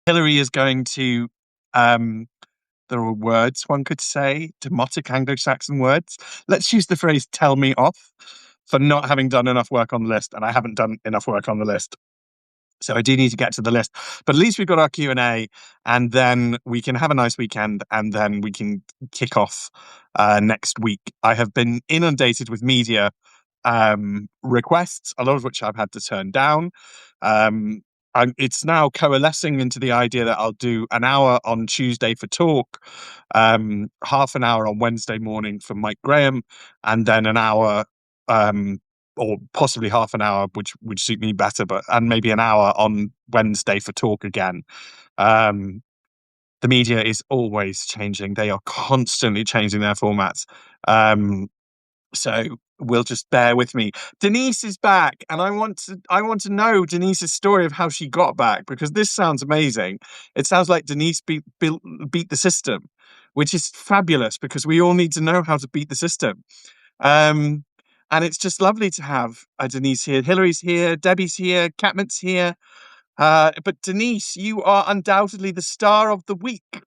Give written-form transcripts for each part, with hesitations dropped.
Hillary is going to, um, there are words one could say, demotic Anglo-Saxon words. Let's use the phrase tell me off for not having done enough work on the list. And I haven't done enough work on the list. So I do need to get to the list. But at least we've got our Q&A, and then we can have a nice weekend, and then we can kick off next week. I have been inundated with media requests, a lot of which I've had to turn down. It's now coalescing into the idea that I'll do an hour on Tuesday for talk, half an hour on Wednesday morning for Mike Graham, and then an hour, or possibly half an hour, which would suit me better, and maybe an hour on Wednesday for talk again. The media is always changing; they are constantly changing their formats. So we'll just bear with me. Denise is back, and I want to know Denise's story of how she got back, because this sounds amazing. It sounds like Denise beat the system, which is fabulous because we all need to know how to beat the system. And it's just lovely to have Denise here. Hillary's here, Debbie's here, Catmint's here. But Denise, you are undoubtedly the star of the week,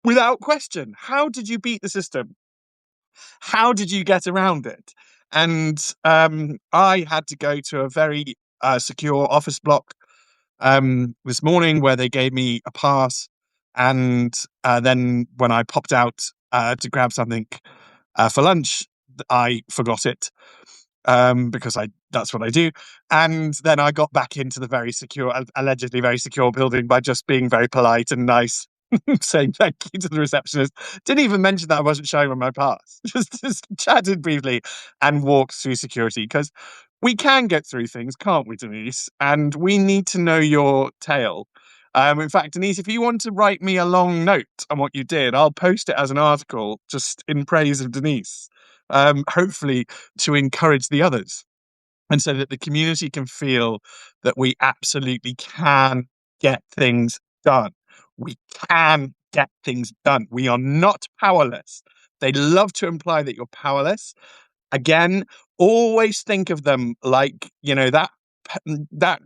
without question. How did you beat the system? How did you get around it? And I had to go to a very secure office block this morning where they gave me a pass. And then when I popped out to grab something for lunch, I forgot it because that's what I do. And then I got back into the very secure, allegedly very secure building by just being very polite and nice, saying thank you to the receptionist. Didn't even mention that I wasn't showing them my pass. Just chatted briefly and walked through security, because we can get through things, can't we, Denise? And we need to know your tale. In fact, Denise, if you want to write me a long note on what you did, I'll post it as an article just in praise of Denise, hopefully to encourage the others, and so that the community can feel that we absolutely can get things done. We can get things done. We are not powerless. They love to imply that you're powerless. Again, always think of them like, that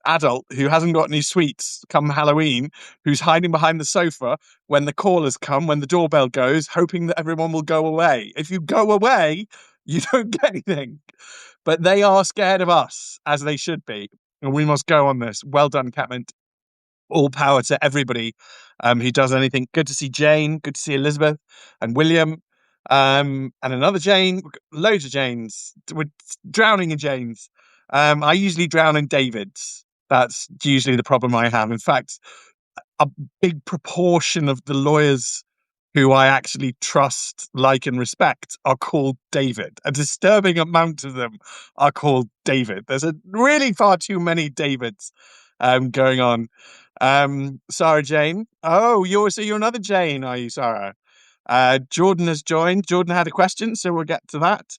adult who hasn't got any sweets come Halloween, who's hiding behind the sofa when the callers come, when the doorbell goes, hoping that everyone will go away. If you go away, you don't get anything. But they are scared of us, as they should be. And we must go on this. Well done, Catmint. All power to everybody who does anything. Good to see Jane. Good to see Elizabeth and William. And another Jane. Loads of Janes. We're drowning in Janes. I usually drown in Davids. That's usually the problem I have. In fact, a big proportion of the lawyers who I actually trust, like, and respect are called David. A disturbing amount of them are called David. There's really far too many Davids going on. Sarah Jane. Oh, you're another Jane, are you, Sarah? Jordan has joined. Jordan had a question, so we'll get to that.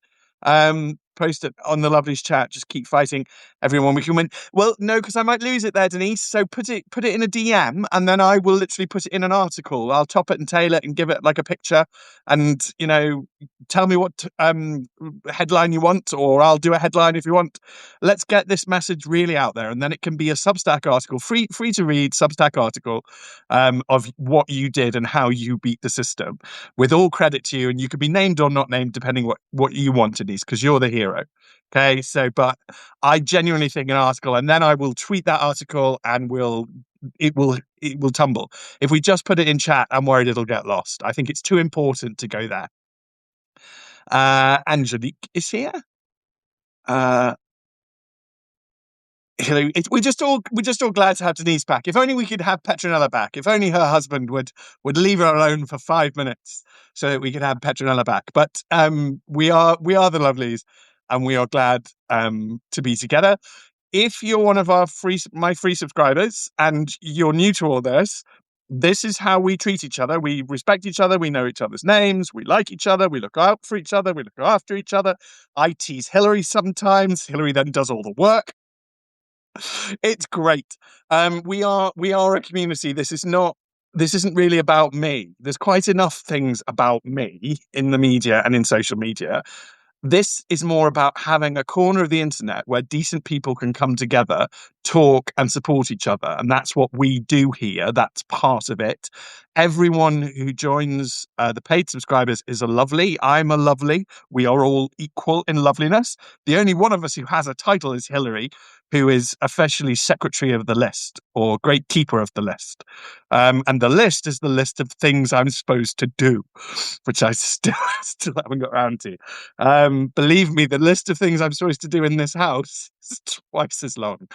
Post it on the Lovelies chat. Just keep fighting, everyone. We can win. Well, no, because I might lose it there, Denise. So put it in a DM, and then I will literally put it in an article. I'll top it and tail it and give it like a picture, and tell me what headline you want, or I'll do a headline if you want. Let's get this message really out there, and then it can be a Substack article, free to read Substack article of what you did and how you beat the system, with all credit to you. And you could be named or not named depending what you want, Denise, because you're the hero. Okay, so but I genuinely think an article, and then I will tweet that article, and it will tumble. If we just put it in chat, I'm worried it'll get lost. I think it's too important to go there. Angelique is here. We're just all glad to have Denise back. If only we could have Petronella back. If only her husband would leave her alone for 5 minutes so that we could have Petronella back. But we are the Lovelies, and we are glad to be together. If you're one of my free subscribers and you're new to all this is how we treat each other. We respect each other. We know each other's names. We like each other. We look out for each other. We look after each other. I tease Hillary sometimes. Hillary then does all the work. It's great. We are a community. This isn't really about me. There's quite enough things about me in the media and in social media. This is more about having a corner of the internet where decent people can come together, talk and support each other. And that's what we do here. That's part of it. Everyone who joins the paid subscribers is a lovely. I'm a lovely. We are all equal in loveliness. The only one of us who has a title is Hillary, who is officially secretary of the list or great keeper of the list. And the list is the list of things I'm supposed to do, which I still haven't got around to. Believe me, the list of things I'm supposed to do in this house is twice as long.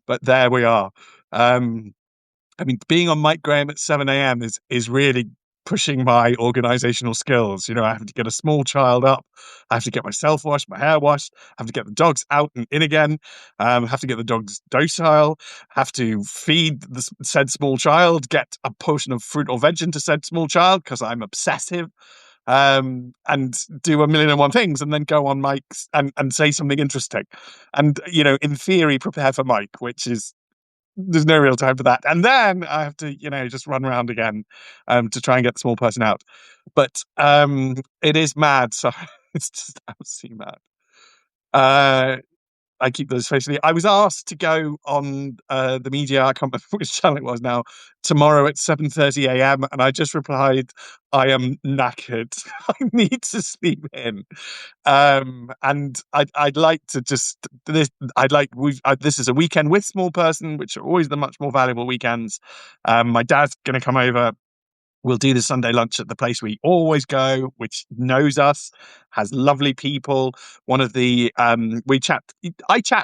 But there we are. I mean, being on Mike Graham at 7 a.m. is really pushing my organizational skills. You know, I have to get a small child up. I have to get myself washed, my hair washed. I have to get the dogs out and in again. Have to get the dogs docile. Have to feed the said small child. Get a portion of fruit or veg into said small child because I'm obsessive. And do a million and one things, and then go on Mike's and say something interesting. And, you know, in theory, prepare for Mike, which is there's no real time for that. And then I have to, you know, just run around again to try and get the small person out. But it is mad. So it's just absolutely mad. I keep those facially. I was asked to go on the media. I can't remember which channel it was now. Tomorrow at 7:30 a.m. And I just replied, "I am knackered. I need to sleep in." And I'd like to just this. I'd like this is a weekend with small person, which are always the much more valuable weekends. My dad's going to come over. We'll do the Sunday lunch at the place we always go, which knows us, has lovely people. One of the I chat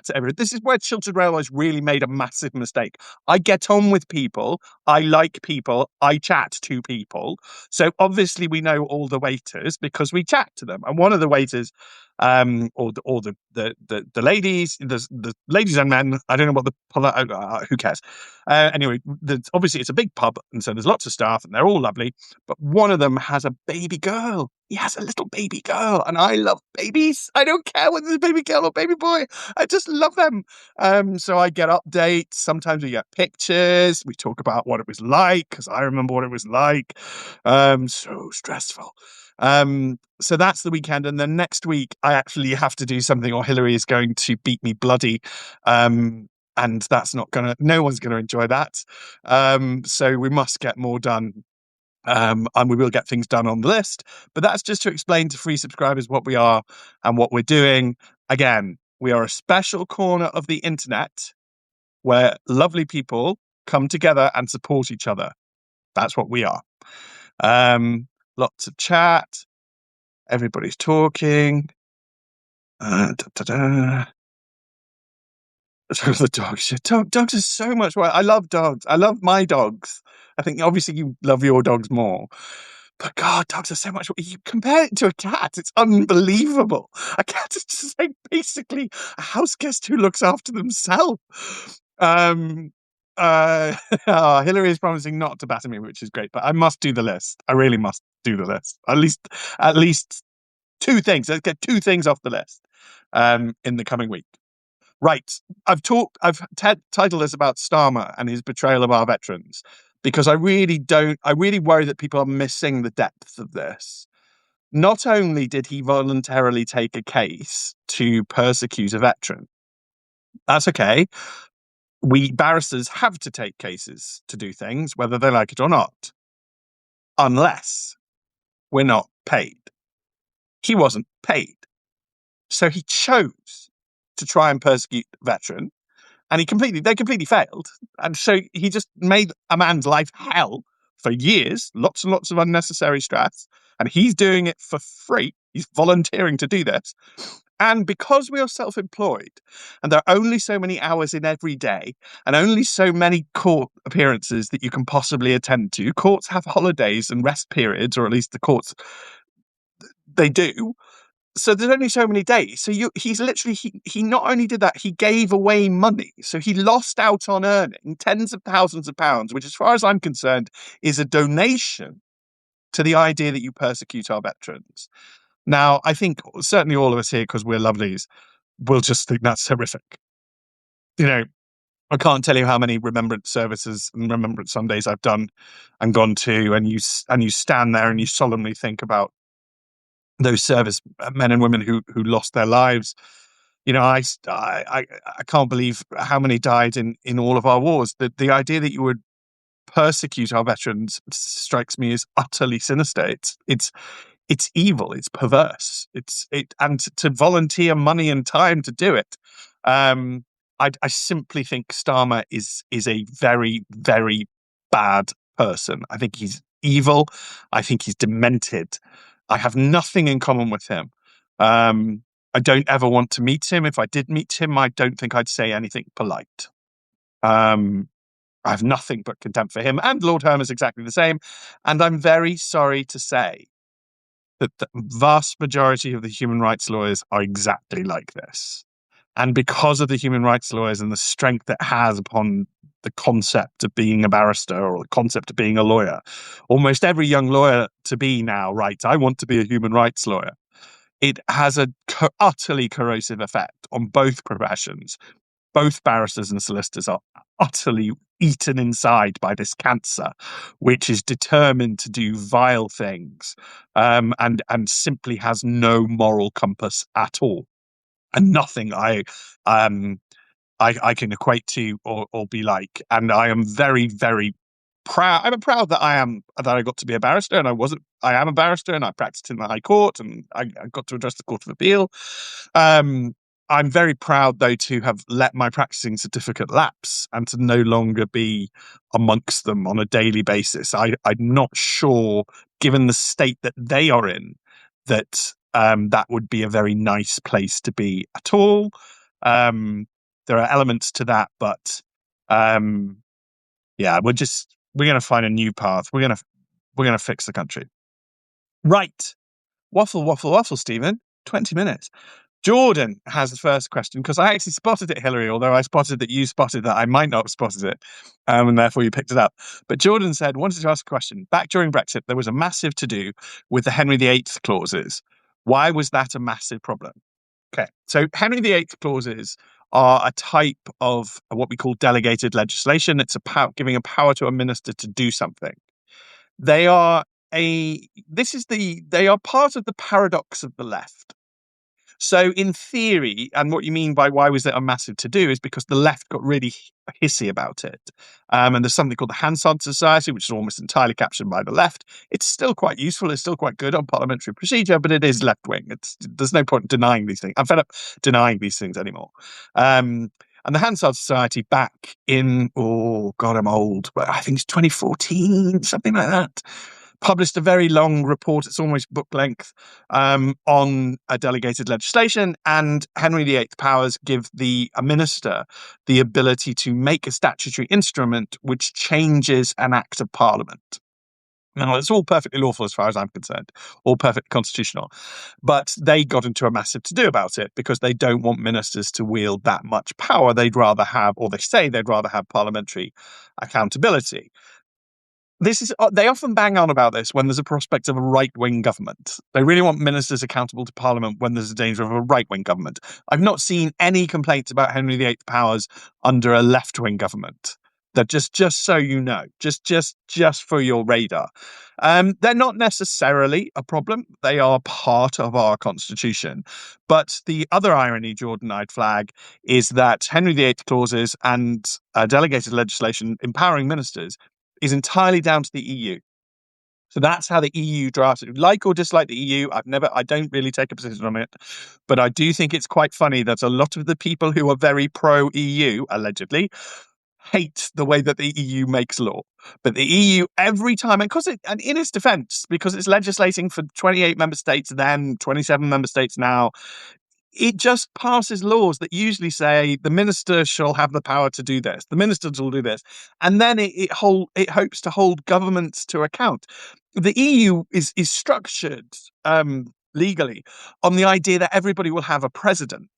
to everyone. This is where Chiltern Railways really made a massive mistake. I get on with people, I like people, I chat to people. So obviously we know all the waiters because we chat to them. And one of the waiters, or the ladies, the ladies and men. I don't know what who cares. Anyway, obviously it's a big pub, and so there's lots of staff, and they're all lovely. But one of them has a baby girl. He has a little baby girl, and I love babies. I don't care whether it's a baby girl or baby boy. I just love them. So I get updates. Sometimes we get pictures. We talk about what it was like because I remember what it was like. So stressful. So that's the weekend, and then next week I actually have to do something, or Hillary is going to beat me bloody. And that's no one's gonna enjoy that. So we must get more done. And we will get things done on the list. But that's just to explain to free subscribers what we are and what we're doing. Again, we are a special corner of the internet where lovely people come together and support each other. That's what we are. Lots of chat. Everybody's talking. The dogs. Dogs are so much work. I love dogs. I love my dogs. I think obviously you love your dogs more. But God, dogs are so much work. You compare it to a cat, it's unbelievable. A cat is just like basically a house guest who looks after themselves. Hillary is promising not to batter me, which is great, but I must do the list. I really must do the list. At least two things. Let's get two things off the list in the coming week. Right. I've titled this about Starmer and his betrayal of our veterans because I really worry that people are missing the depth of this. Not only did he voluntarily take a case to persecute a veteran, that's okay. We barristers have to take cases to do things, whether they like it or not, unless we're not paid. He wasn't paid. So he chose to try and persecute a veteran. And they completely failed. And so he just made a man's life hell for years, lots and lots of unnecessary stress. And he's doing it for free. He's volunteering to do this. And because we are self-employed and there are only so many hours in every day and only so many court appearances that you can possibly attend to, courts have holidays and rest periods, or at least the courts, they do. So there's only so many days. So he's literally, he not only did that, he gave away money. So he lost out on earning tens of thousands of pounds, which as far as I'm concerned is a donation to the idea that you persecute our veterans. Now, I think certainly all of us here, because we're lovelies, will just think that's horrific. You know, I can't tell you how many remembrance services and remembrance Sundays I've done and gone to, and you stand there and you solemnly think about those service men and women who lost their lives. You know, I can't believe how many died in all of our wars. The idea that you would persecute our veterans strikes me as utterly sinister. It's evil. It's perverse. And to volunteer money and time to do it. I simply think Starmer is a very, very bad person. I think he's evil. I think he's demented. I have nothing in common with him. I don't ever want to meet him. If I did meet him, I don't think I'd say anything polite. I have nothing but contempt for him, and Lord Herm is exactly the same. And I'm very sorry to say that the vast majority of the human rights lawyers are exactly like this. And because of the human rights lawyers and the strength it has upon the concept of being a barrister or the concept of being a lawyer, almost every young lawyer to be now writes, I want to be a human rights lawyer. It has a utterly corrosive effect on both professions. Both barristers and solicitors are utterly eaten inside by this cancer, which is determined to do vile things, and simply has no moral compass at all, and nothing I can equate to or be like. And I am very, very proud. I'm proud that I got to be a barrister, and I am a barrister, and I practiced in the High Court, and I got to address the Court of Appeal. I'm very proud, though, to have let my practicing certificate lapse and to no longer be amongst them on a daily basis. I'm not sure, given the state that they are in, that that would be a very nice place to be at all. There are elements to that, but yeah, we're going to find a new path. We're going to fix the country. Right. Waffle, waffle, waffle, Stephen. 20 minutes. Jordan has the first question, because I actually spotted it, Hillary, although I spotted that you spotted that I might not have spotted it, and therefore you picked it up. But Jordan said, wanted to ask a question. Back during Brexit, there was a massive to-do with the Henry VIII clauses. Why was that a massive problem? Okay, so Henry VIII clauses are a type of what we call delegated legislation. It's giving a power to a minister to do something. They are part of the paradox of the left. So in theory, and what you mean by why was it a massive to-do is because the left got really hissy about it. And there's something called the Hansard Society, which is almost entirely captured by the left. It's still quite useful. It's still quite good on parliamentary procedure, but it is left-wing. There's no point denying these things. I'm fed up denying these things anymore. And the Hansard Society back in, oh God, I'm old, but I think it's 2014, something like that, published a very long report, it's almost book length, on delegated legislation, and Henry VIII powers give a minister the ability to make a statutory instrument which changes an act of parliament. Now, it's all perfectly lawful as far as I'm concerned, all perfectly constitutional. But they got into a massive to-do about it because they don't want ministers to wield that much power. They'd rather have, or they say they'd rather have, parliamentary accountability. They often bang on about this when there's a prospect of a right-wing government. They really want ministers accountable to Parliament when there's a danger of a right-wing government. I've not seen any complaints about Henry VIII powers under a left-wing government. They're just so you know, just for your radar. They're not necessarily a problem. They are part of our constitution. But the other irony, Jordan, I'd flag, is that Henry VIII clauses and delegated legislation empowering ministers is entirely down to the EU. So that's how the EU drafted. Like or dislike the EU, I don't really take a position on it, but I do think it's quite funny that a lot of the people who are very pro-EU, allegedly, hate the way that the EU makes law. But the EU, every time, and in its defense, because it's legislating for 28 member states then, 27 member states now, it just passes laws that usually say the minister shall have the power to do this. The minister will do this. And then it hopes to hold governments to account. The EU is structured legally on the idea that everybody will have a president.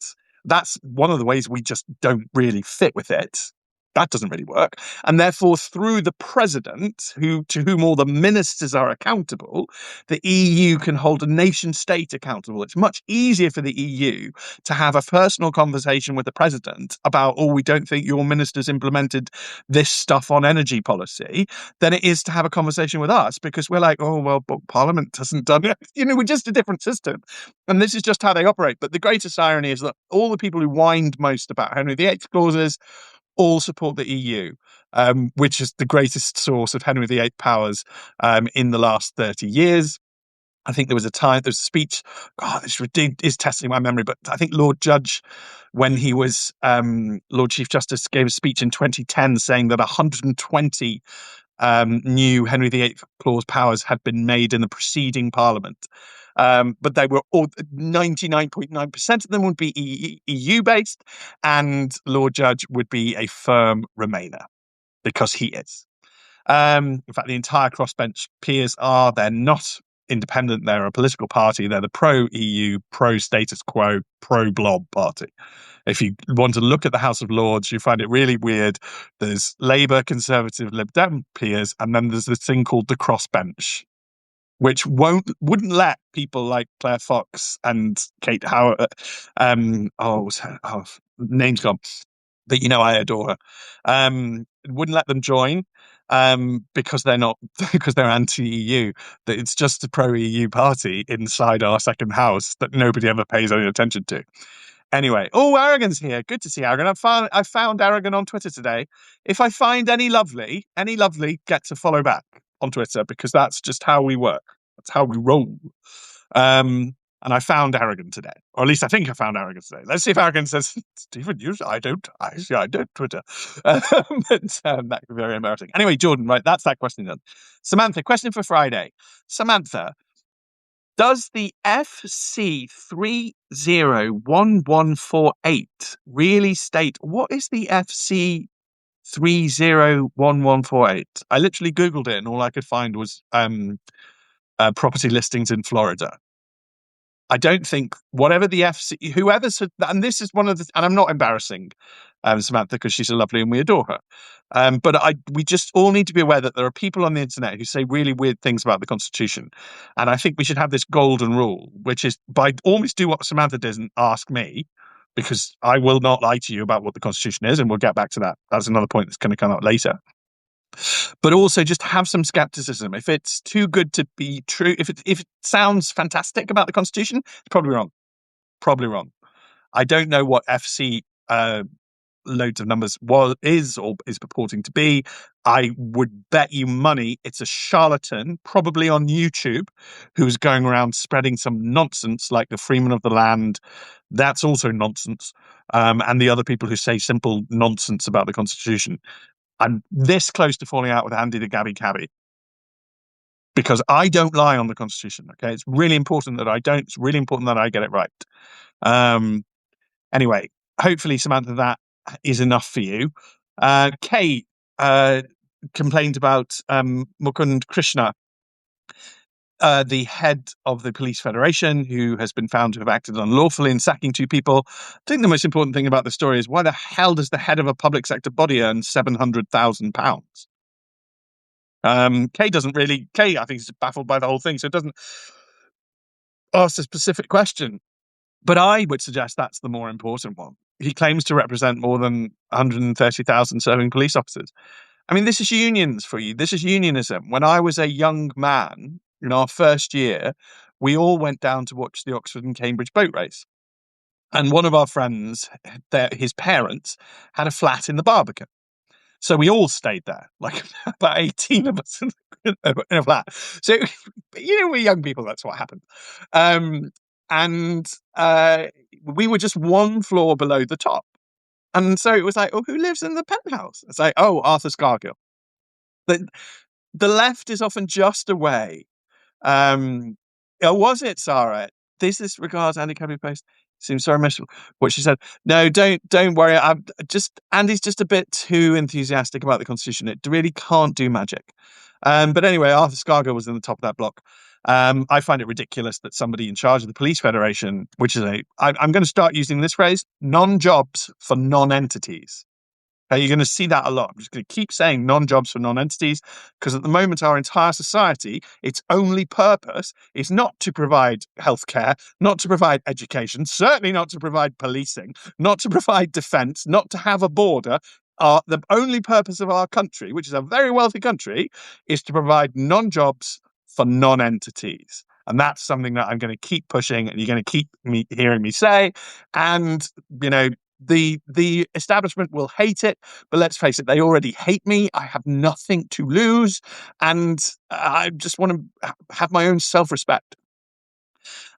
That's one of the ways we just don't really fit with it. That doesn't really work. And therefore, through the president, to whom all the ministers are accountable, the EU can hold a nation state accountable. It's much easier for the EU to have a personal conversation with the president about, oh, we don't think your ministers implemented this stuff on energy policy, than it is to have a conversation with us, because we're like, oh, well, but Parliament hasn't done it. We're just a different system. And this is just how they operate. But the greatest irony is that all the people who whined most about Henry VIII clauses all support the EU, which is the greatest source of Henry VIII powers in the last 30 years. I think there was a speech, God, this is testing my memory, but I think Lord Judge, when he was Lord Chief Justice, gave a speech in 2010 saying that 120 new Henry VIII clause powers had been made in the preceding Parliament. But they were all 99.9% of them would be EU based, and Lord Judge would be a firm Remainer because he is. In fact, the entire crossbench peers are. They're not independent. They're a political party. They're the pro-EU, pro-status quo, pro-blob party. If you want to look at the House of Lords, you find it really weird. There's Labour, Conservative, Lib Dem peers, and then there's this thing called the crossbench, which wouldn't let people like Claire Fox and Kate Howard, name's gone, but I adore her, wouldn't let them join because they're not because they're anti-EU. That it's just a pro-EU party inside our second house that nobody ever pays any attention to. Anyway, Aragon's here. Good to see Aragon. I found Aragon on Twitter today. If I find any lovely, get to follow back on Twitter, because that's just how we work. That's how we roll. And I found Aragon today, or at least I think I found Aragon today. Let's see if Aragon says, Stephen, I don't Twitter. That could be very embarrassing. Anyway, Jordan, right, that's that question done. Samantha, question for Friday. Samantha, does the FC 301148 really state, what is the FC 301148? I literally Googled it and all I could find was property listings in Florida. I don't think whatever the FC, whoever said, and this is one of the, and I'm not embarrassing Samantha because she's a lovely and we adore her. But we just all need to be aware that there are people on the internet who say really weird things about the Constitution. And I think we should have this golden rule, which is by almost do what Samantha does and ask me, because I will not lie to you about what the Constitution is. And we'll get back to that. That's another point that's going to come up later. But also just have some skepticism. If it's too good to be true, if it sounds fantastic about the Constitution, it's probably wrong. Probably wrong. I don't know what FC loads of numbers is purporting to be. I would bet you money it's a charlatan, probably on YouTube, who's going around spreading some nonsense like the Freeman of the Land. That's also nonsense. And the other people who say simple nonsense about the Constitution. I'm this close to falling out with Andy the Gabby Cabby because I don't lie on the Constitution. Okay, it's really important that I don't. It's really important that I get it right. Anyway, hopefully, Samantha, that is enough for you. Kate complained about Mukund Krishna, the head of the Police Federation, who has been found to have acted unlawfully in sacking two people. I think the most important thing about the story is, why the hell does the head of a public sector body earn £700,000? Kay, I think, is baffled by the whole thing, so it doesn't ask a specific question. But I would suggest that's the more important one. He claims to represent more than 130,000 serving police officers. I mean, this is unions for you. This is unionism. When I was a young man, in our first year, we all went down to watch the Oxford and Cambridge boat race. And one of our friends, his parents, had a flat in the Barbican. So we all stayed there, like about 18 of us in a flat. So, we're young people, that's what happened. And we were just one floor below the top. And so it was like, oh, who lives in the penthouse? It's like, oh, Arthur Scargill. The left is often just a way. Was it, Sarah? This regards Andy Cabby post. Seems so emotional. What she said. No, don't worry. Andy's just a bit too enthusiastic about the Constitution. It really can't do magic. But anyway, Arthur Scargill was in the top of that block. I find it ridiculous that somebody in charge of the Police Federation, which is I'm going to start using this phrase, non-jobs for non-entities. You're going to see that a lot. I'm just going to keep saying non-jobs for non-entities, because at the moment, our entire society, its only purpose is not to provide healthcare, not to provide education, certainly not to provide policing, not to provide defence, not to have a border. The only purpose of our country, which is a very wealthy country, is to provide non-jobs for non-entities. And that's something that I'm going to keep pushing, and you're going to keep hearing me say. And, the establishment will hate it, but let's face it, they already hate me. I have nothing to lose, and I just want to have my own self-respect.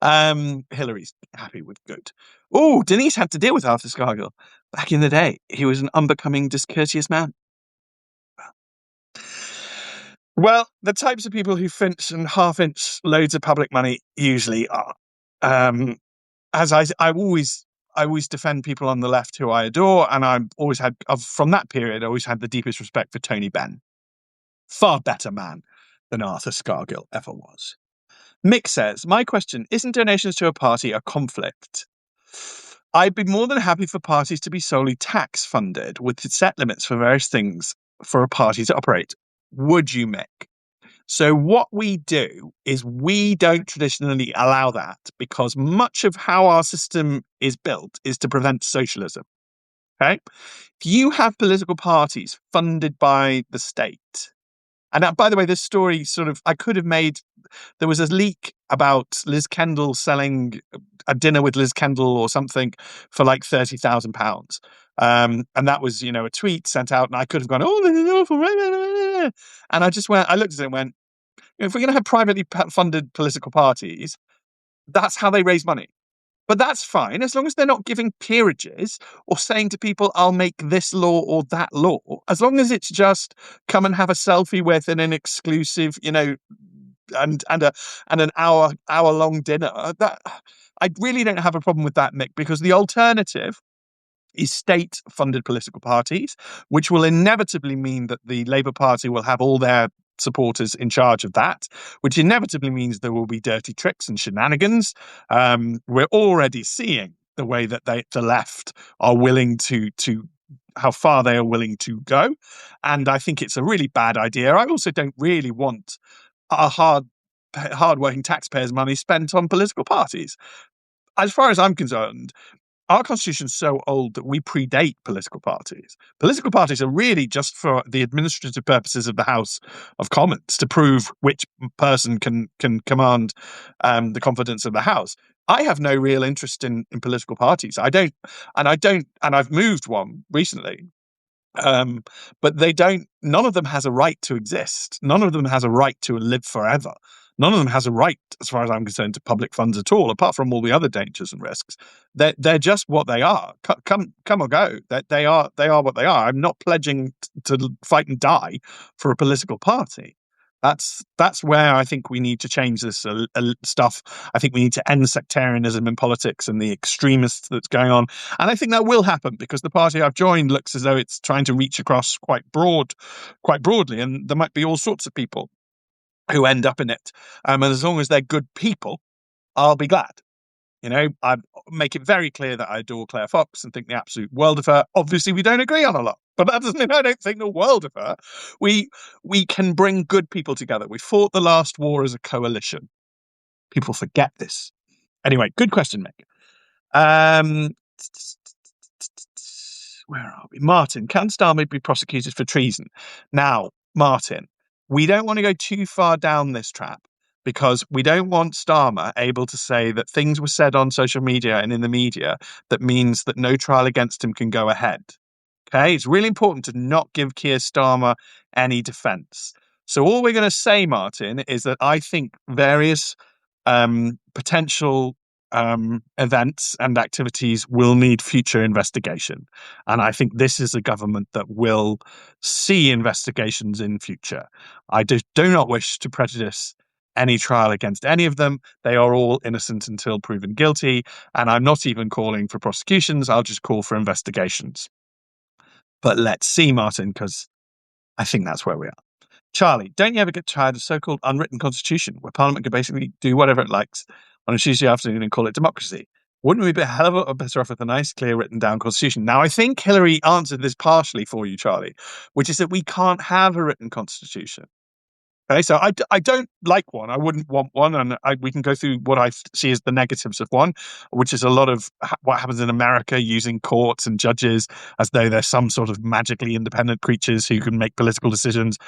Hillary's happy with good. Oh, Denise had to deal with Arthur Scargill back in the day. He was an unbecoming, discourteous man. Well, the types of people who finch and half-inch loads of public money usually are. As I always defend people on the left who I adore, and I've always had, from that period, I always had the deepest respect for Tony Benn. Far better man than Arthur Scargill ever was. Mick says, my question, isn't donations to a party a conflict? I'd be more than happy for parties to be solely tax funded with set limits for various things for a party to operate. Would you, Mick? So what we do is we don't traditionally allow that, because much of how our system is built is to prevent socialism. Okay? If you have political parties funded by the state, and by the way, this story I could have made, there was a leak about Liz Kendall selling a dinner with Liz Kendall or something for like £30,000. And that was, a tweet sent out, and I could have gone, oh, this is awful. And I looked at it and went, if we're going to have privately funded political parties, that's how they raise money. But that's fine, as long as they're not giving peerages or saying to people, I'll make this law or that law. As long as it's just come and have a selfie with in an exclusive, and an hour long dinner. That I really don't have a problem with that, Mick, because the alternative is state-funded political parties, which will inevitably mean that the Labour Party will have all their supporters in charge of that, which inevitably means there will be dirty tricks and shenanigans. We're already seeing the way that the left are willing to how far they are willing to go, and I think it's a really bad idea. I also don't really want our hard-working taxpayers' money spent on political parties. As far as I'm concerned, our constitution is so old that we predate political parties. Political parties are really just for the administrative purposes of the House of Commons, to prove which person can command the confidence of the House. I have no real interest in political parties. I don't, and I've moved one recently. But none of them has a right to exist. None of them has a right to live forever. None of them has a right, as far as I'm concerned, to public funds at all, apart from all the other dangers and risks. They're just what they are. Come or go. They are what they are. I'm not pledging to fight and die for a political party. That's where I think we need to change this stuff. I think we need to end sectarianism in politics and the extremists that's going on. And I think that will happen, because the party I've joined looks as though it's trying to reach across quite broadly. And there might be all sorts of people who end up in it. And as long as they're good people, I'll be glad. I make it very clear that I adore Claire Fox and think the absolute world of her. Obviously, we don't agree on a lot, but that doesn't mean I don't think the world of her. We can bring good people together. We fought the last war as a coalition. People forget this. Anyway, good question, Mick. Where are we? Martin, can Starmer be prosecuted for treason? Now, Martin, we don't want to go too far down this trap, because we don't want Starmer able to say that things were said on social media and in the media that means that no trial against him can go ahead. Okay, it's really important to not give Keir Starmer any defence. So all we're going to say, Martin, is that I think various potential events and activities will need future investigation. And I think this is a government that will see investigations in future. I do not wish to prejudice any trial against any of them. They are all innocent until proven guilty. And I'm not even calling for prosecutions. I'll just call for investigations. But let's see, Martin, because I think that's where we are. Charlie, don't you ever get tired of so-called unwritten constitution, where Parliament can basically do whatever it likes on a Tuesday afternoon and call it democracy? Wouldn't we be a hell of a lot better off with a nice, clear, written down constitution? Now, I think Hillary answered this partially for you, Charlie, which is that we can't have a written constitution. Okay, so I don't like one. I wouldn't want one, and we can go through what I see as the negatives of one, which is a lot of what happens in America, using courts and judges as though they're some sort of magically independent creatures who can make political decisions,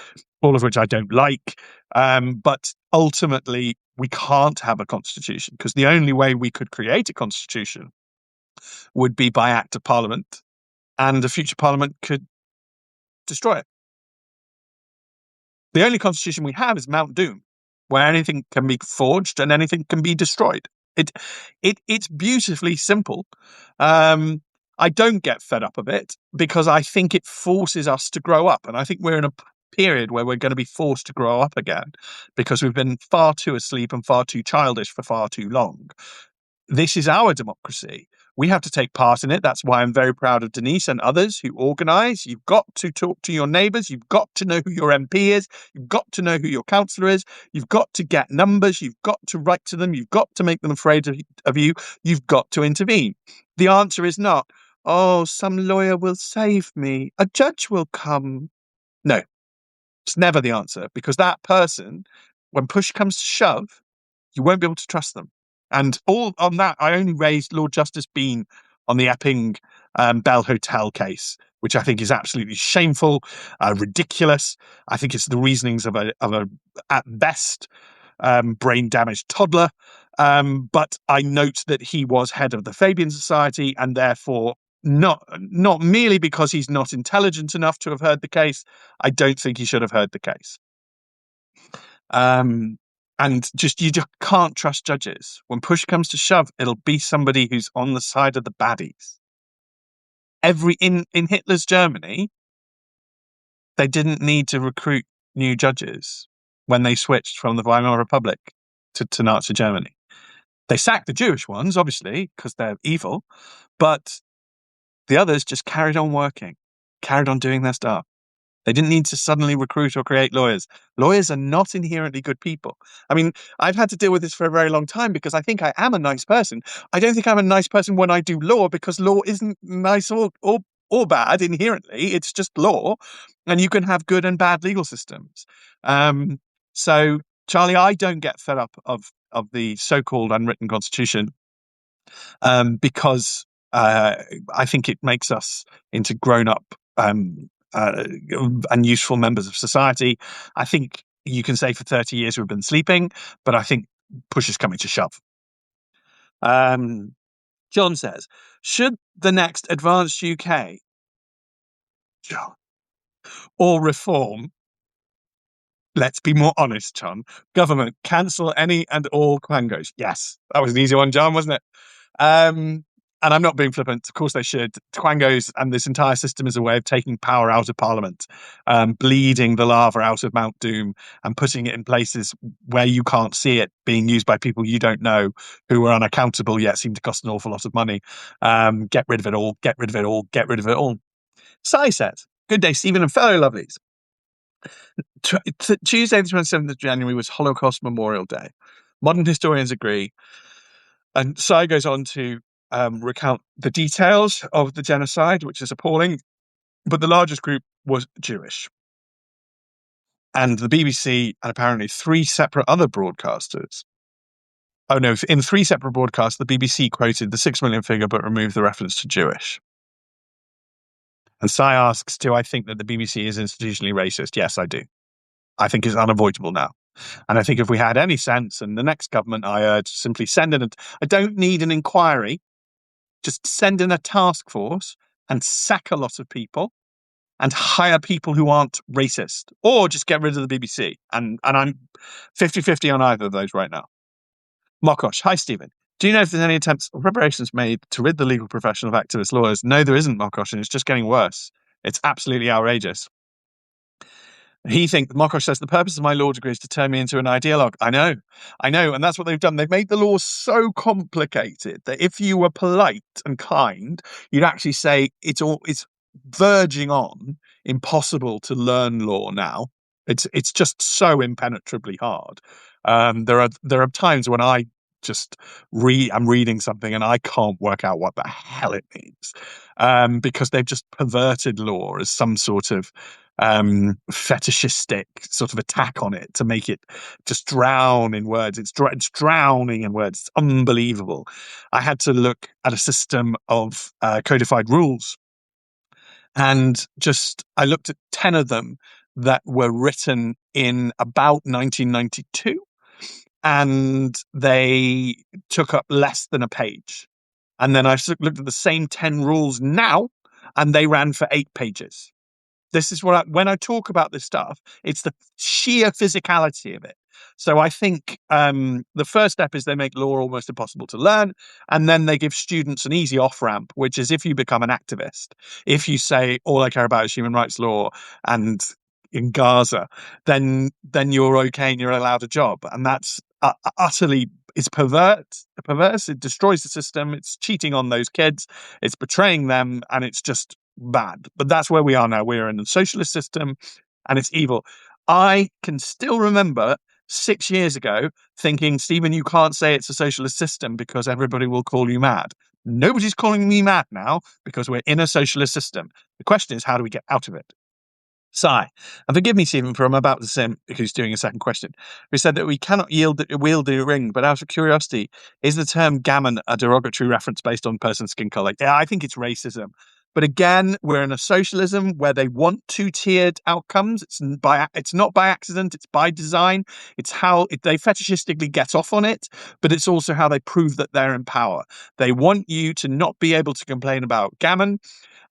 all of which I don't like. But ultimately, we can't have a constitution because the only way we could create a constitution would be by act of parliament, and a future parliament could destroy it. The only constitution we have is Mount Doom, where anything can be forged and anything can be destroyed. It's beautifully simple. I don't get fed up of it because I think it forces us to grow up, and I think we're in a period where we're going to be forced to grow up again because we've been far too asleep and far too childish for far too long. This is our democracy. We have to take part in it. That's why I'm very proud of Denise and others who organise. You've got to talk to your neighbours. You've got to know who your MP is. You've got to know who your councillor is. You've got to get numbers. You've got to write to them. You've got to make them afraid of you. You've got to intervene. The answer is not, oh, some lawyer will save me. A judge will come. No, it's never the answer, because that person, when push comes to shove, you won't be able to trust them. And all on that, I only raised Lord Justice Bean on the Epping Bell Hotel case, which I think is absolutely shameful, ridiculous. I think it's the reasonings of a at best brain damaged toddler. But I note that he was head of the Fabian Society, and therefore not merely because he's not intelligent enough to have heard the case, I don't think he should have heard the case. And you just can't trust judges. When push comes to shove, it'll be somebody who's on the side of the baddies. In Hitler's Germany, they didn't need to recruit new judges when they switched from the Weimar Republic to Nazi Germany. They sacked the Jewish ones, obviously, because they're evil, but the others just carried on working, carried on doing their stuff. They didn't need to suddenly recruit or create lawyers. Lawyers are not inherently good people. I mean, I've had to deal with this for a very long time because I think I am a nice person. I don't think I'm a nice person when I do law, because law isn't nice or bad inherently. It's just law, and you can have good and bad legal systems. So, Charlie, I don't get fed up of the so-called unwritten constitution because I think it makes us into grown-up and useful members of society. I think you can say for 30 years we've been sleeping, but I think push is coming to shove. John says, should the next Advanced UK or reform, let's be more honest, John, government cancel any and all Quangos? Yes, that was an easy one, John, wasn't it? And I'm not being flippant. Of course they should. Quangos and this entire system is a way of taking power out of Parliament, bleeding the lava out of Mount Doom and putting it in places where you can't see it being used by people you don't know, who are unaccountable yet seem to cost an awful lot of money. Get rid of it all. Get rid of it all. Get rid of it all. Sai says, good day, Stephen and fellow lovelies. Tuesday the 27th of January was Holocaust Memorial Day. Modern historians agree. And Sai goes on to recount the details of the genocide, which is appalling, but the largest group was Jewish. And the BBC and apparently three separate other broadcasters. Oh no, in three separate broadcasts, the BBC quoted the 6 million figure but removed the reference to Jewish. And Sai asks, do I think that the BBC is institutionally racist? Yes, I do. I think it's unavoidable now. And I think if we had any sense, and the next government, I urge, simply send in I don't need an inquiry. Just send in a task force and sack a lot of people and hire people who aren't racist, or just get rid of the BBC. And I'm 50-50 on either of those right now. Mokosh, hi, Stephen. Do you know if there's any attempts or preparations made to rid the legal profession of activist lawyers? No, there isn't, Mokosh, and it's just getting worse. It's absolutely outrageous. Mokosh says, the purpose of my law degree is to turn me into an ideologue. I know. And that's what they've done. They've made the law so complicated that if you were polite and kind, you'd actually say it's verging on impossible to learn law now. It's just so impenetrably hard. There are times when I just I'm reading something and I can't work out what the hell it means, because they've just perverted law as some sort of fetishistic sort of attack on it to make it just drown in words. It's drowning in words. It's unbelievable. I had to look at a system of codified rules, and I looked at 10 of them that were written in about 1992, and they took up less than a page. And then I looked at the same 10 rules now, and they ran for 8 pages. This is when I talk about this stuff, it's the sheer physicality of it. So I think the first step is they make law almost impossible to learn, and then they give students an easy off-ramp, which is if you become an activist, if you say all I care about is human rights law and in Gaza, then you're okay and you're allowed a job, and that's utterly it's perverse. It destroys the system. It's cheating on those kids. It's betraying them, and it's just bad. But that's where we are now. We're in a socialist system, and it's evil. I can still remember 6 years ago thinking, Stephen, you can't say it's a socialist system because everybody will call you mad. Nobody's calling me mad now because we're in a socialist system. The question is, how do we get out of it? Sigh. And forgive me, Stephen, for I'm about to say, because he's doing a second question. We said that we cannot wield the ring, but out of curiosity, is the term gammon a derogatory reference based on person's skin color? Yeah, I think it's racism. But again, we're in a socialism where they want two-tiered outcomes. It's not by accident, it's by design. It's how they fetishistically get off on it, but it's also how they prove that they're in power. They want you to not be able to complain about gammon,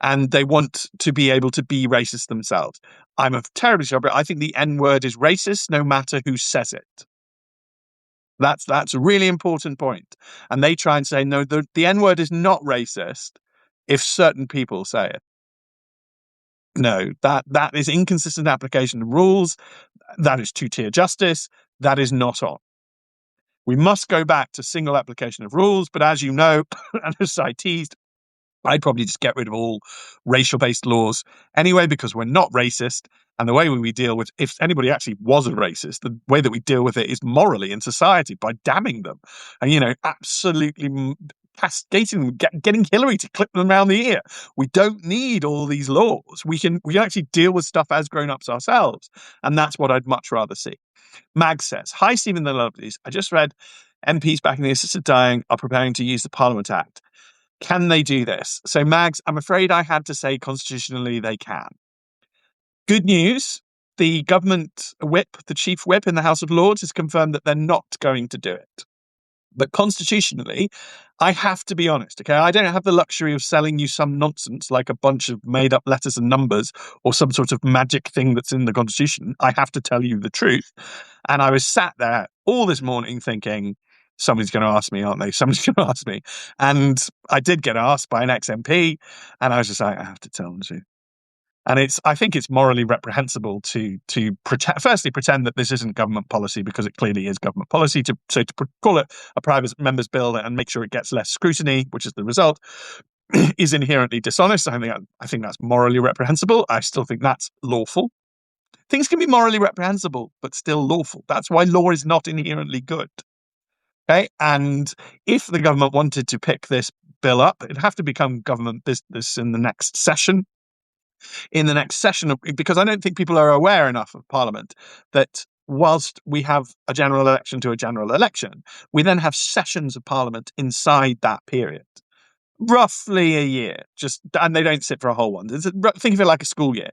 and they want to be able to be racist themselves. I'm terribly sorry, but I think the N-word is racist no matter who says it. That's a really important point. And they try and say, no, the N-word is not racist if certain people say it. No, that is inconsistent application of rules. That is two-tier justice. That is not on. We must go back to single application of rules. But as you know, and as I teased, I'd probably just get rid of all racial-based laws anyway, because we're not racist. And the way we deal with, if anybody actually was a racist, the way that we deal with it is morally in society by damning them and, absolutely cascading them, getting Hillary to clip them around the ear. We don't need all these laws. We can actually deal with stuff as grown-ups ourselves. And that's what I'd much rather see. Mag says, hi, Stephen the Lovelies. I just read MPs backing the assisted dying are preparing to use the Parliament Act. Can they do this? So, Mags, I'm afraid I had to say constitutionally they can. Good news. The government whip, the chief whip in the House of Lords, has confirmed that they're not going to do it. But constitutionally, I have to be honest, okay? I don't have the luxury of selling you some nonsense like a bunch of made up letters and numbers or some sort of magic thing that's in the Constitution. I have to tell you the truth. And I was sat there all this morning thinking, somebody's going to ask me, aren't they? Somebody's going to ask me. And I did get asked by an ex-MP, and I was just like, I have to tell them the truth. And I think it's morally reprehensible to pretend that this isn't government policy, because it clearly is government policy. To call it a private member's bill and make sure it gets less scrutiny, which is the result, is inherently dishonest. I think that's morally reprehensible. I still think that's lawful. Things can be morally reprehensible, but still lawful. That's why law is not inherently good. Okay, and if the government wanted to pick this bill up, it'd have to become government business in the next session. Because I don't think people are aware enough of Parliament that whilst we have a general election to a general election, we then have sessions of Parliament inside that period. Roughly a year, and they don't sit for a whole one. Think of it like a school year,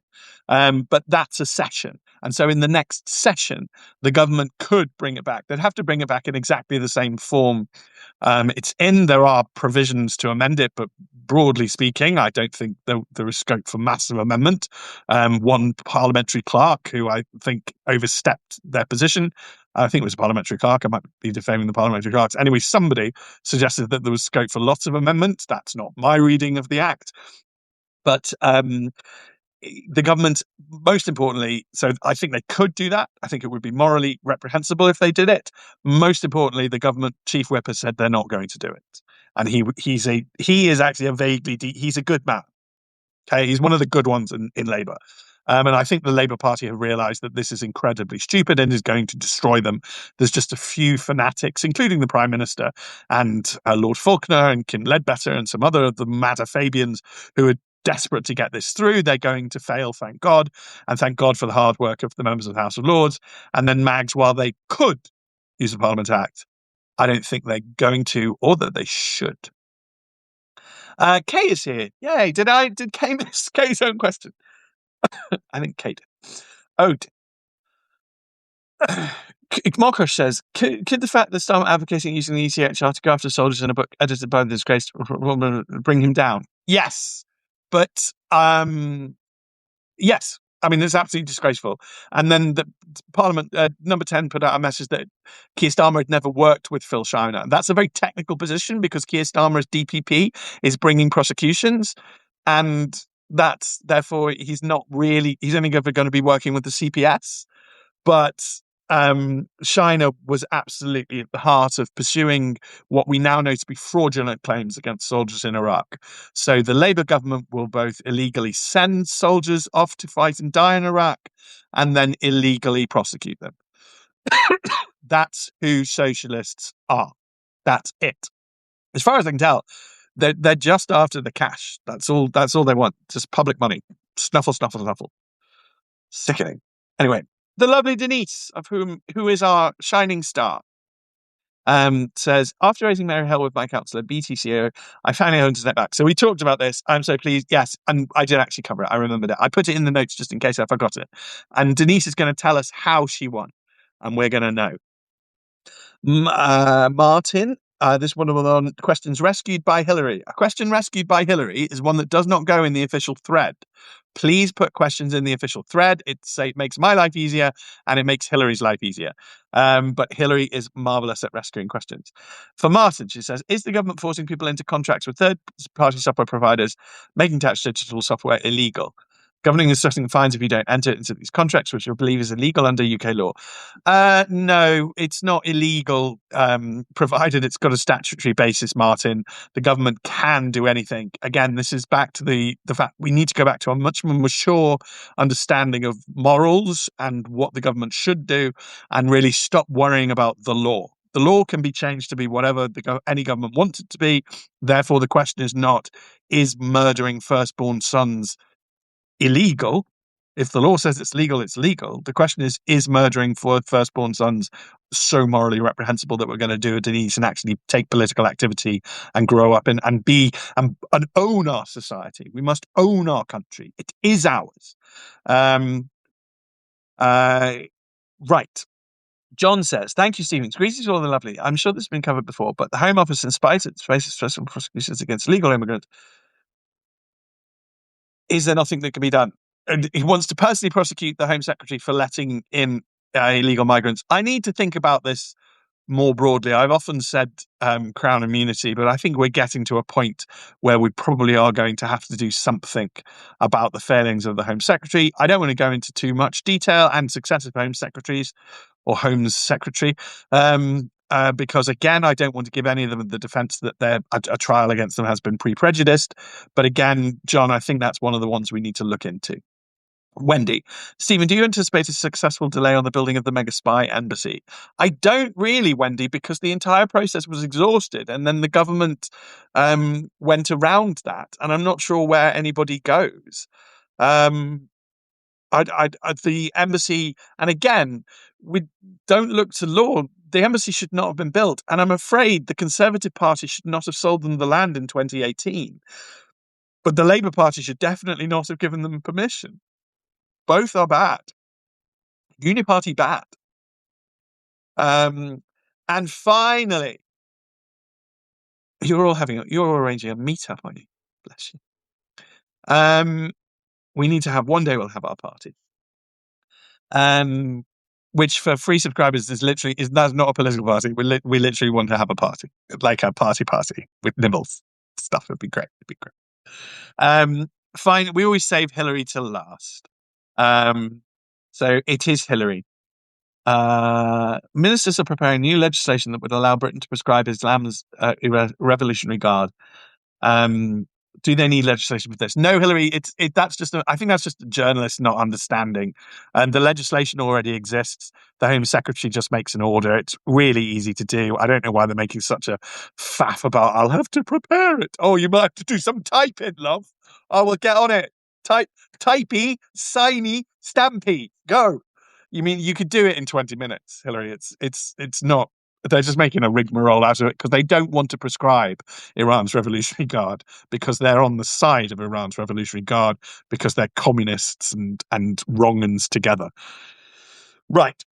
but that's a session. And so in the next session, the government could bring it back. They'd have to bring it back in exactly the same form there are provisions to amend it, but broadly speaking, I don't think there is scope for massive amendment. One parliamentary clerk, who I think overstepped their position, I think it was a parliamentary clerk, I might be defaming the parliamentary clerks. Anyway, somebody suggested that there was scope for lots of amendments. That's not my reading of the Act. But the government, most importantly, so I think they could do that. I think it would be morally reprehensible if they did it. Most importantly, the government chief whip has said they're not going to do it, and he is actually he's a good man. Okay, he's one of the good ones in Labour. And I think the Labour Party have realised that this is incredibly stupid and is going to destroy them. There's just a few fanatics, including the Prime Minister and Lord Faulkner and Kim Ledbetter and some other of the Matter Fabians, who are desperate to get this through. They're going to fail, thank God. And thank God for the hard work of the members of the House of Lords. And then MAGs, while they could use the Parliament Act, I don't think they're going to, or that they should. Kay is here. Yay. Did Kay miss Kay's own question? I think Kay did. Oh, Mokosh says, could the fact that Starmer advocating using the ECHR to go after soldiers in a book edited by the disgraced woman bring him down? Yes. But, yes. I mean, it's absolutely disgraceful. And then the Parliament, number 10, put out a message that Keir Starmer had never worked with Phil Shiner. That's a very technical position because Keir Starmer's DPP is bringing prosecutions. And that's, therefore, he's only ever going to be working with the CPS. But Shiner was absolutely at the heart of pursuing what we now know to be fraudulent claims against soldiers in Iraq. So the Labour government will both illegally send soldiers off to fight and die in Iraq and then illegally prosecute them. That's who socialists are. That's it. As far as I can tell, they're just after the cash. That's all they want. Just public money. Snuffle, snuffle, snuffle. Sickening. Anyway, the lovely Denise, who is our shining star, says, after raising Mary Hill with my councillor, BTCO, I finally owned to step back. So we talked about this. I'm so pleased. Yes, and I did actually cover it. I remembered it. I put it in the notes just in case I forgot it. And Denise is going to tell us how she won, and we're going to know. Martin, this one on questions rescued by Hillary. A question rescued by Hillary is one that does not go in the official thread. Please put questions in the official thread. It makes my life easier and it makes Hillary's life easier. But Hillary is marvellous at rescuing questions. For Martin, she says, is the government forcing people into contracts with third-party software providers, making attached digital software illegal? Governing and setting fines if you don't enter into these contracts, which I believe is illegal under UK law. No, it's not illegal, provided it's got a statutory basis, Martin. The government can do anything. Again, this is back to the fact we need to go back to a much more mature understanding of morals and what the government should do and really stop worrying about the law. The law can be changed to be whatever any government wants it to be. Therefore, the question is not, is murdering firstborn sons illegal? If the law says it's legal, it's legal. The question is murdering for firstborn sons so morally reprehensible that we're going to do it, Denise, and actually take political activity and grow up and own our society? We must own our country. It is ours. Right. John says, thank you, Stephen. Greetings to all the lovely. I'm sure this has been covered before, but the Home Office, in spite of its faces stressful prosecutions against legal immigrants, is there nothing that can be done? And he wants to personally prosecute the Home Secretary for letting in illegal migrants. I need to think about this more broadly. I've often said Crown immunity, but I think we're getting to a point where we probably are going to have to do something about the failings of the Home Secretary. I don't want to go into too much detail, and successive Home Secretaries or Homes Secretary, because again, I don't want to give any of them the defence that a trial against them has been pre-prejudiced. But again, John, I think that's one of the ones we need to look into. Wendy, Stephen, do you anticipate a successful delay on the building of the mega spy embassy? I don't really, Wendy, because the entire process was exhausted and then the government went around that, and I'm not sure where anybody goes. The embassy, and again, we don't look to law. The embassy should not have been built, and I'm afraid the Conservative Party should not have sold them the land in 2018. But the Labour Party should definitely not have given them permission. Both are bad. Uniparty bad. And finally, you're all arranging a meetup, aren't you? Bless you. We need to have one day. We'll have our party. Which for free subscribers that's not a political party. We literally want to have a party, like a party with nibbles. Stuff would be great. It'd be great. Fine. We always save Hillary till last. So it is Hillary. Ministers are preparing new legislation that would allow Britain to prescribe Islam's Revolutionary Guard Do they need legislation for this? No, Hillary. I think that's just a journalist not understanding. And the legislation already exists. The Home Secretary just makes an order. It's really easy to do. I don't know why they're making such a faff about. I'll have to prepare it. Oh, you might have to do some typing, love. I will get on it. Typey, signy, stampy. Go. You mean you could do it in 20 minutes, Hillary? It's not. They're just making a rigmarole out of it because they don't want to prescribe Iran's Revolutionary Guard because they're on the side of Iran's Revolutionary Guard because they're communists and wrong-uns together. Right.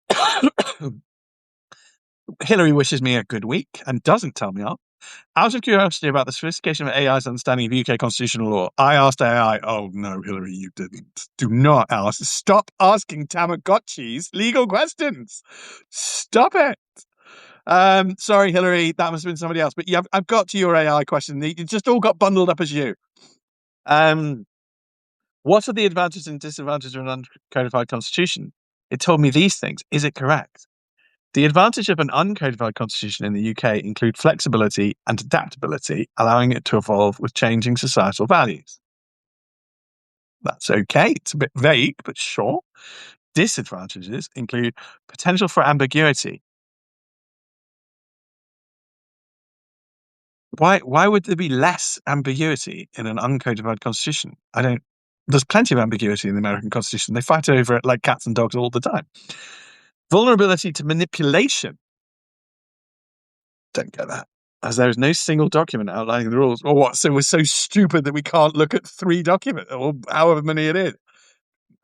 Hillary wishes me a good week and doesn't tell me off. Out of curiosity about the sophistication of AI's understanding of UK constitutional law, I asked AI, oh no, Hillary, you didn't. Do not ask. Stop asking Tamagotchis legal questions. Stop it. Sorry, Hillary, that must have been somebody else. But yeah, I've got to your AI question. It just all got bundled up as you. What are the advantages and disadvantages of an uncodified constitution? It told me these things. Is it correct? The advantage of an uncodified constitution in the UK include flexibility and adaptability, allowing it to evolve with changing societal values. That's okay. It's a bit vague, but sure. Disadvantages include potential for ambiguity. Why would there be less ambiguity in an uncodified constitution? There's plenty of ambiguity in the American Constitution. They fight over it like cats and dogs all the time. Vulnerability to manipulation. Don't get that. As there is no single document outlining the rules. Or what? So we're so stupid that we can't look at 3 documents, or however many it is.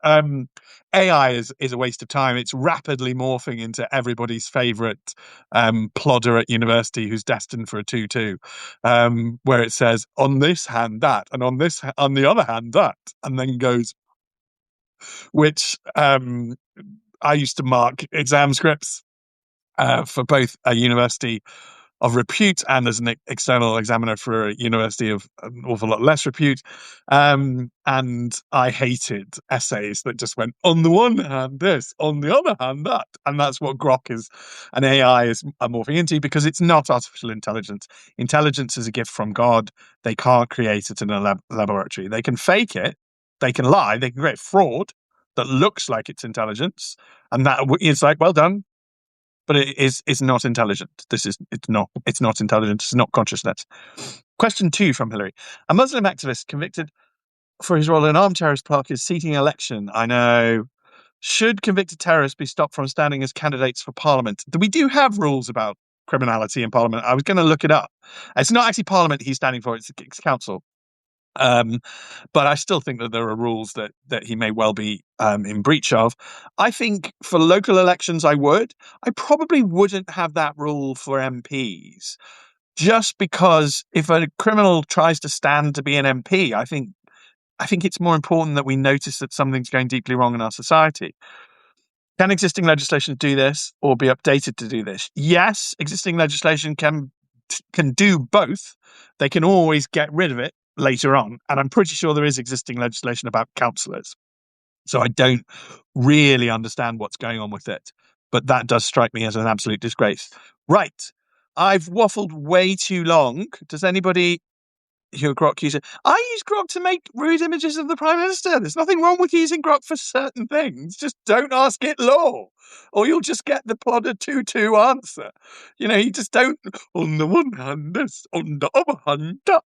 AI is a waste of time. It's rapidly morphing into everybody's favourite plodder at university who's destined for a 2-2, where it says, on this hand, that, and on the other hand, that, and then goes, which I used to mark exam scripts for both a university of repute and as an external examiner for a university of an awful lot less repute. And I hated essays that just went, on the one hand, this, on the other hand, that. And that's what Grok is and AI is morphing into, because it's not artificial intelligence. Intelligence is a gift from God. They can't create it in a laboratory. They can fake it. They can lie. They can create fraud that looks like it's intelligence. And that is like, well done. But it's not intelligent. It's not intelligent. It's not consciousness. Question 2 from Hillary. A Muslim activist convicted for his role in armed terrorist park is seeking election. I know. Should convicted terrorists be stopped from standing as candidates for parliament? We do have rules about criminality in parliament. I was going to look it up. It's not actually parliament he's standing for. It's council. But I still think that there are rules that he may well be in breach of. I think for local elections, I probably wouldn't have that rule for MPs, just because if a criminal tries to stand to be an MP, I think it's more important that we notice that something's going deeply wrong in our society. Can existing legislation do this or be updated to do this? Yes, existing legislation can do both. They can always get rid of it later on. And I'm pretty sure there is existing legislation about councillors. So I don't really understand what's going on with it. But that does strike me as an absolute disgrace. Right. I've waffled way too long. Does anybody hear Grok use it? I use Grok to make rude images of the Prime Minister. There's nothing wrong with using Grok for certain things. Just don't ask it law, or you'll just get the plodder 2-2 answer. You just don't, on the one hand, this, on the other hand, that.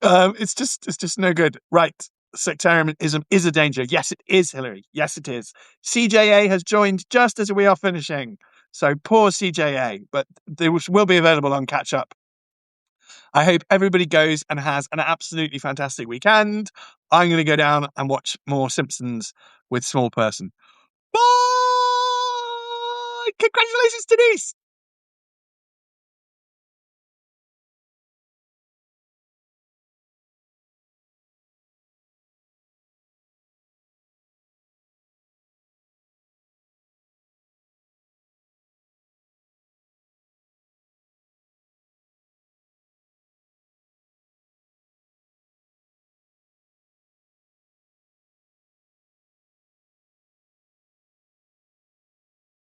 It's just no good. Right. Sectarianism is a danger. Yes, it is, Hillary. Yes, it is. CJA has joined just as we are finishing. So poor CJA, but they will be available on Catch Up. I hope everybody goes and has an absolutely fantastic weekend. I'm going to go down and watch more Simpsons with Small Person. Bye! Congratulations, Denise!